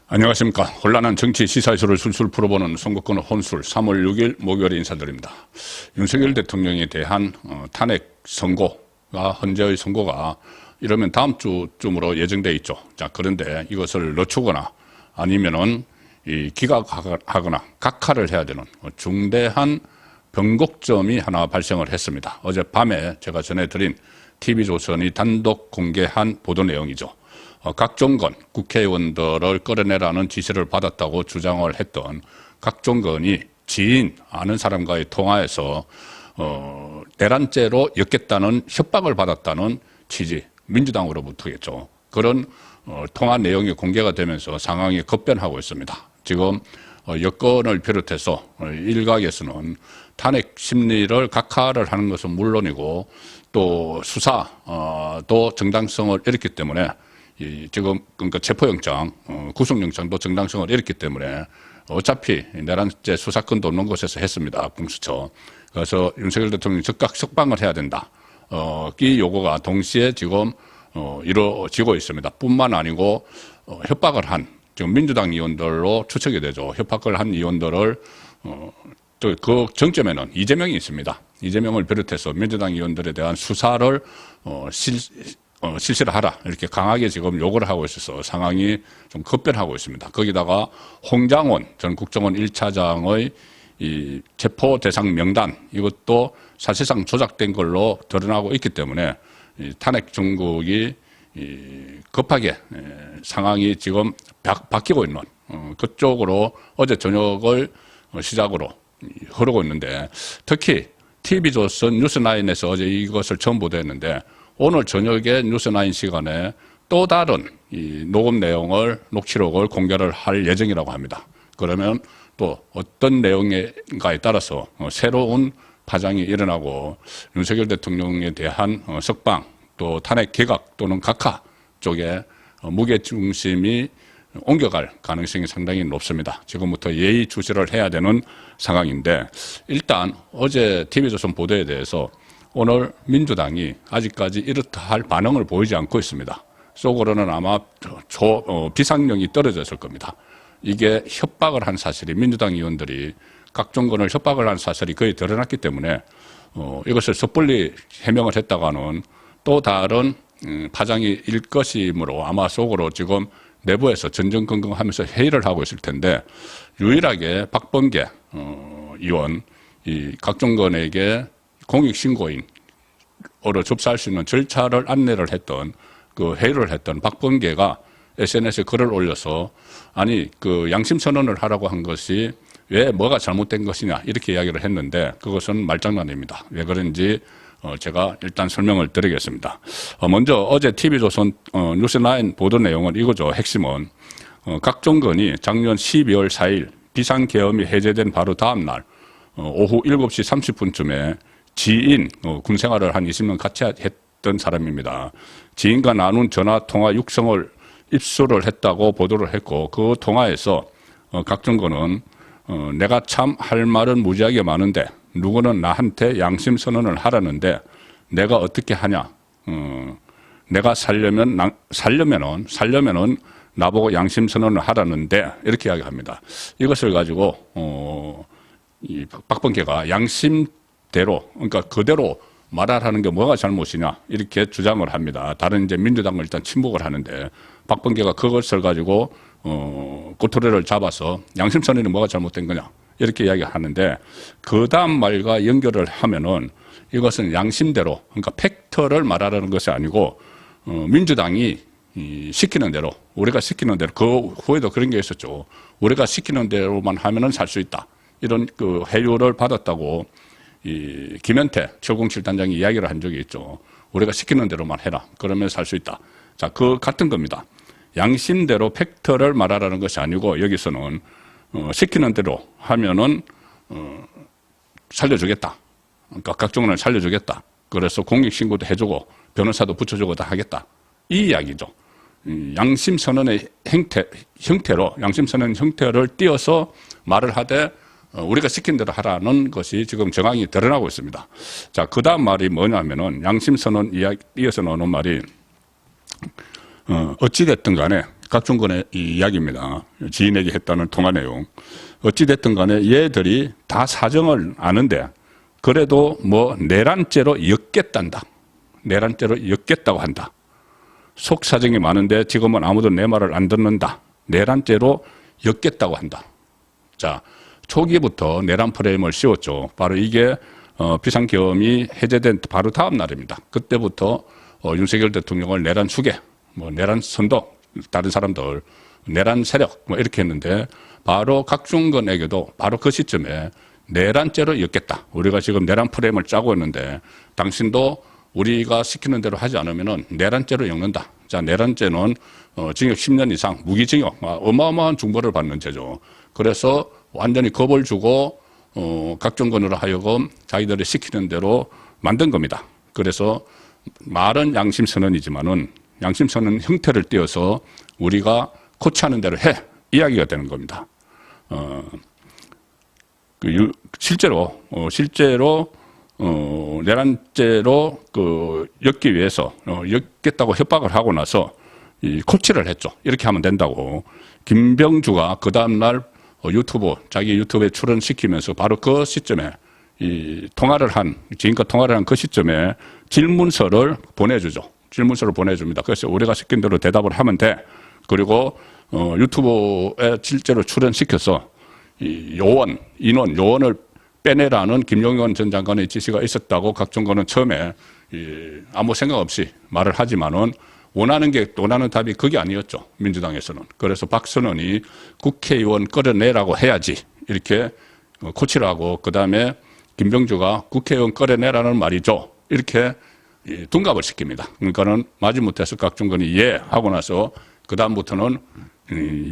안녕하십니까. 혼란한 정치 시사이슈를 술술 풀어보는 선거권 혼술 3월 6일 목요일에 인사드립니다. 윤석열 대통령에 대한 탄핵 선고가 헌재의 선고가 이러면 다음 주쯤으로 예정돼 있죠. 자, 그런데 이것을 늦추거나 아니면은 기각하거나 각하를 해야 되는 중대한 변곡점이 하나 발생을 했습니다. 어젯밤에 제가 전해드린 TV조선이 단독 공개한 보도 내용이죠. 각종건 국회의원들을 끌어내라는 지시를 받았다고 주장을 했던 각종건이 지인 아는 사람과의 통화에서 내란죄로 엮겠다는 협박을 받았다는 취지, 민주당으로부터겠죠. 그런 통화 내용이 공개가 되면서 상황이 급변하고 있습니다. 지금 여권을 비롯해서 일각에서는 탄핵 심리를 각하를 하는 것은 물론이고 또 수사도 정당성을 잃었기 때문에 지금 그러니까 체포영장, 구속영장도 정당성을 잃었기 때문에 어차피 내란죄 수사권도 없는 곳에서 했습니다. 공수처. 그래서 윤석열 대통령이 즉각 석방을 해야 된다. 이 요구가 동시에 지금 이루어지고 있습니다. 뿐만 아니고 협박을 한 지금 민주당 의원들로 추측이 되죠. 협박을 한 의원들을 그 정점에는 이재명이 있습니다. 이재명을 비롯해서 민주당 의원들에 대한 수사를 실시를 하라 이렇게 강하게 지금 요구를 하고 있어서 상황이 좀 급변하고 있습니다. 거기다가 홍장원 전 국정원 1차장의 이 체포 대상 명단 이것도 사실상 조작된 걸로 드러나고 있기 때문에 이 탄핵 정국이 급하게 상황이 지금 바뀌고 있는 그쪽으로 어제 저녁을 시작으로 흐르고 있는데 특히 TV조선 뉴스9에서 어제 이것을 처음 보도했는데 오늘 저녁에 뉴스9 시간에 또 다른 이 녹음 내용을 녹취록을 공개를 할 예정이라고 합니다. 그러면 또 어떤 내용인가에 따라서 새로운 파장이 일어나고 윤석열 대통령에 대한 석방 또 탄핵 기각 또는 각하 쪽에 무게중심이 옮겨갈 가능성이 상당히 높습니다. 지금부터 예의주시를 해야 되는 상황인데 일단 어제 TV조선 보도에 대해서 오늘 민주당이 아직까지 이렇다 할 반응을 보이지 않고 있습니다. 속으로는 아마 비상령이 떨어졌을 겁니다. 이게 협박을 한 사실이 민주당 의원들이 각종건을 협박을 한 사실이 거의 드러났기 때문에 이것을 섣불리 해명을 했다가는 또 다른 파장이 일 것이므로 아마 속으로 지금 내부에서 전전긍긍하면서 회의를 하고 있을 텐데 유일하게 박범계 의원 이 각종건에게 공익신고인으로 접수할 수 있는 절차를 안내를 했던 그 회의를 했던 박범계가 SNS에 글을 올려서 아니 그 양심선언을 하라고 한 것이 왜 뭐가 잘못된 것이냐 이렇게 이야기를 했는데 그것은 말장난입니다. 왜 그런지 제가 일단 설명을 드리겠습니다. 먼저 어제 TV조선 뉴스9 보도 내용은 이거죠. 핵심은 각종건이 작년 12월 4일 비상계엄이 해제된 바로 다음 날 오후 7시 30분쯤에 지인, 군 생활을 한 20년 같이 했던 사람입니다. 지인과 나눈 전화통화 육성을 입수를 했다고 보도를 했고 그 통화에서 각종건은 내가 참 할 말은 무지하게 많은데 누구는 나한테 양심선언을 하라는데 내가 어떻게 하냐. 내가 살려면은 나보고 양심선언을 하라는데 이렇게 이야기합니다. 이것을 가지고 이 박범계가 양심대로 그러니까 그대로 말하라는 게 뭐가 잘못이냐 이렇게 주장을 합니다. 다른 이제 민주당을 일단 침묵을 하는데 박범계가 그것을 가지고 꼬투리를 잡아서 양심선언이 뭐가 잘못된 거냐 이렇게 이야기하는데 그 다음 말과 연결을 하면은 이것은 양심대로 그러니까 팩트를 말하라는 것이 아니고 민주당이 시키는 대로 우리가 시키는 대로 그 후에도 그런 게 있었죠. 우리가 시키는 대로만 하면은 살 수 있다. 이런 그 회유를 받았다고 이 김현태 707단장이 이야기를 한 적이 있죠. 우리가 시키는 대로만 해라. 그러면 살 수 있다. 자, 그 같은 겁니다. 양심대로 팩트를 말하라는 것이 아니고 여기서는 시키는 대로 하면은 살려주겠다. 그러니까 각종을 살려주겠다. 그래서 공익신고도 해주고 변호사도 붙여주고 다 하겠다. 이 이야기죠. 양심선언의 형태로 양심선언 형태를 띄어서 말을 하되 우리가 시킨 대로 하라는 것이 지금 정황이 드러나고 있습니다. 자, 그 다음 말이 뭐냐면은 양심선언 이야기 이어서 나오는 말이 어찌됐든 간에 각종건의 이 이야기입니다. 지인에게 했다는 통화 내용. 어찌됐든 간에 얘들이 다 사정을 아는데 그래도 뭐 내란죄로 엮겠단다. 내란죄로 엮겠다고 한다. 속 사정이 많은데 지금은 아무도 내 말을 안 듣는다. 내란죄로 엮겠다고 한다. 자, 초기부터 내란 프레임을 씌웠죠. 바로 이게 비상계엄이 해제된 바로 다음 날입니다. 그때부터 윤석열 대통령을 내란 수계, 뭐 내란 선도, 다른 사람들 내란 세력 뭐 이렇게 했는데 바로 각종건에게도 바로 그 시점에 내란죄로 엮겠다. 우리가 지금 내란 프레임을 짜고 있는데 당신도 우리가 시키는 대로 하지 않으면은 내란죄로 엮는다. 자, 내란죄는 징역 10년 이상 무기징역, 어마어마한 중벌을 받는 죄죠. 그래서 완전히 겁을 주고 각종건으로 하여금 자기들이 시키는 대로 만든 겁니다. 그래서 말은 양심선언이지만은 양심선언 형태를 띄어서 우리가 코치하는 대로 해 이야기가 되는 겁니다. 실제로 내란죄로 엮기 위해서 엮겠다고 협박을 하고 나서 이 코치를 했죠. 이렇게 하면 된다고. 김병주가 그 다음날 자기 유튜브에 출연시키면서 바로 그 시점에 지금껏 통화를 한 그 시점에 질문서를 보내주죠. 질문서를 보내줍니다. 그래서 우리가 시킨 대로 대답을 하면 돼. 그리고 유튜브에 실제로 출연시켜서 요원을 빼내라는 김용현 전 장관의 지시가 있었다고 각종거는 처음에 아무 생각 없이 말을 하지만은 원하는 답이 그게 아니었죠. 민주당에서는. 그래서 박선원이 국회의원 끌어내라고 해야지 이렇게 코치를 하고 그다음에 김병주가 국회의원 끌어내라는 말이죠. 이렇게 둔갑을 시킵니다. 그러니까는 마지못해서 각종건이 예 하고 나서 그다음부터는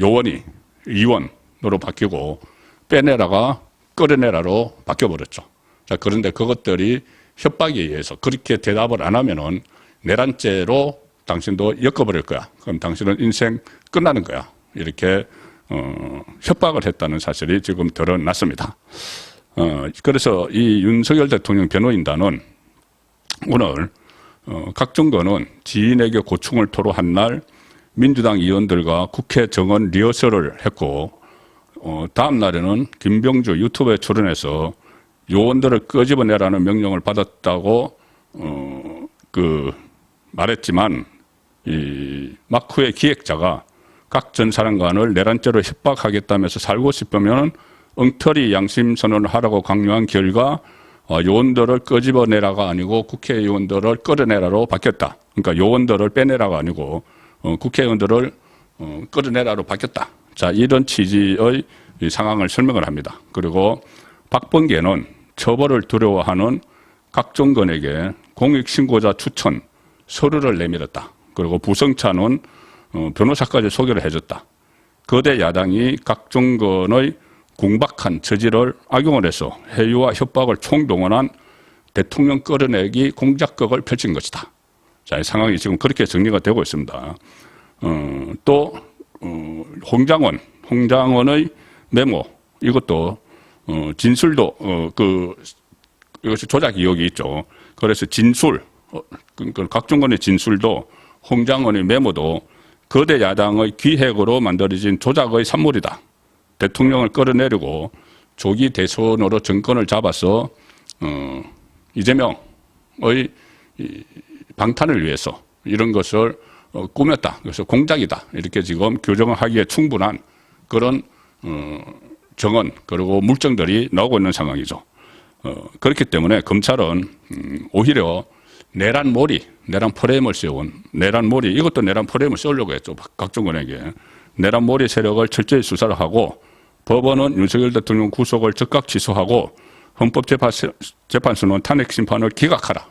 요원이 의원으로 바뀌고 빼내라가 끌어내라로 바뀌어버렸죠. 자, 그런데 그것들이 협박에 의해서 그렇게 대답을 안 하면은 내란죄로 당신도 엮어버릴 거야. 그럼 당신은 인생 끝나는 거야. 이렇게 협박을 했다는 사실이 지금 드러났습니다. 그래서 이 윤석열 대통령 변호인단은 오늘 각종건은 지인에게 고충을 토로한 날 민주당 의원들과 국회 정원 리허설을 했고 다음 날에는 김병주 유튜브에 출연해서 요원들을 끄집어내라는 명령을 받았다고 말했지만 이 막후의 기획자가 각 전 사령관을 내란죄로 협박하겠다면서 살고 싶으면 엉터리 양심 선언을 하라고 강요한 결과 요원들을 끄집어내라가 아니고 국회의원들을 끌어내라로 바뀌었다. 그러니까 요원들을 빼내라가 아니고 국회의원들을 끌어내라로 바뀌었다. 자, 이런 취지의 상황을 설명을 합니다. 그리고 박범계는 처벌을 두려워하는 각종건에게 공익신고자 추천 서류를 내밀었다. 그리고 부성찬은 변호사까지 소개를 해줬다. 거대 야당이 각종건의 궁박한 처지를 악용을 해서 해유와 협박을 총동원한 대통령 끌어내기 공작극을 펼친 것이다. 자, 이 상황이 지금 그렇게 정리가 되고 있습니다. 또 홍장원의 메모 이것도 진술도 이것이 조작 의혹이 있죠. 그래서 진술 각종건의 진술도 홍장원의 메모도 거대 야당의 기획으로 만들어진 조작의 산물이다. 대통령을 끌어내리고 조기 대선으로 정권을 잡아서 이재명의 방탄을 위해서 이런 것을 꾸몄다. 그래서 공작이다. 이렇게 지금 규정을 하기에 충분한 그런 정언 그리고 물증들이 나오고 있는 상황이죠. 그렇기 때문에 검찰은 오히려 내란 프레임을 씌운 이것도 내란 프레임을 씌우려고 했죠. 각종건에게. 내란몰이 세력을 철저히 수사를 하고 법원은 윤석열 대통령 구속을 즉각 취소하고 헌법재판소는 탄핵 심판을 기각하라.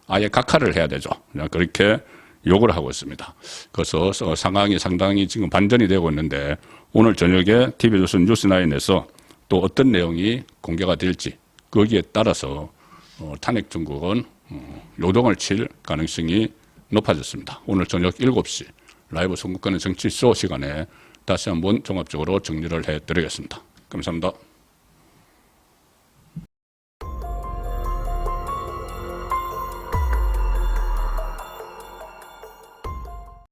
아예 각하를 해야 되죠. 그렇게 요구를 하고 있습니다. 그래서 상황이 상당히 지금 반전이 되고 있는데 오늘 저녁에 TV조선 뉴스9에서 또 어떤 내용이 공개가 될지 거기에 따라서 탄핵 정국은 요동을 칠 가능성이 높아졌습니다. 오늘 저녁 7시 라이브 선거권의 정치쇼 시간에 다시 한번 종합적으로 정리를 해드리겠습니다. 감사합니다.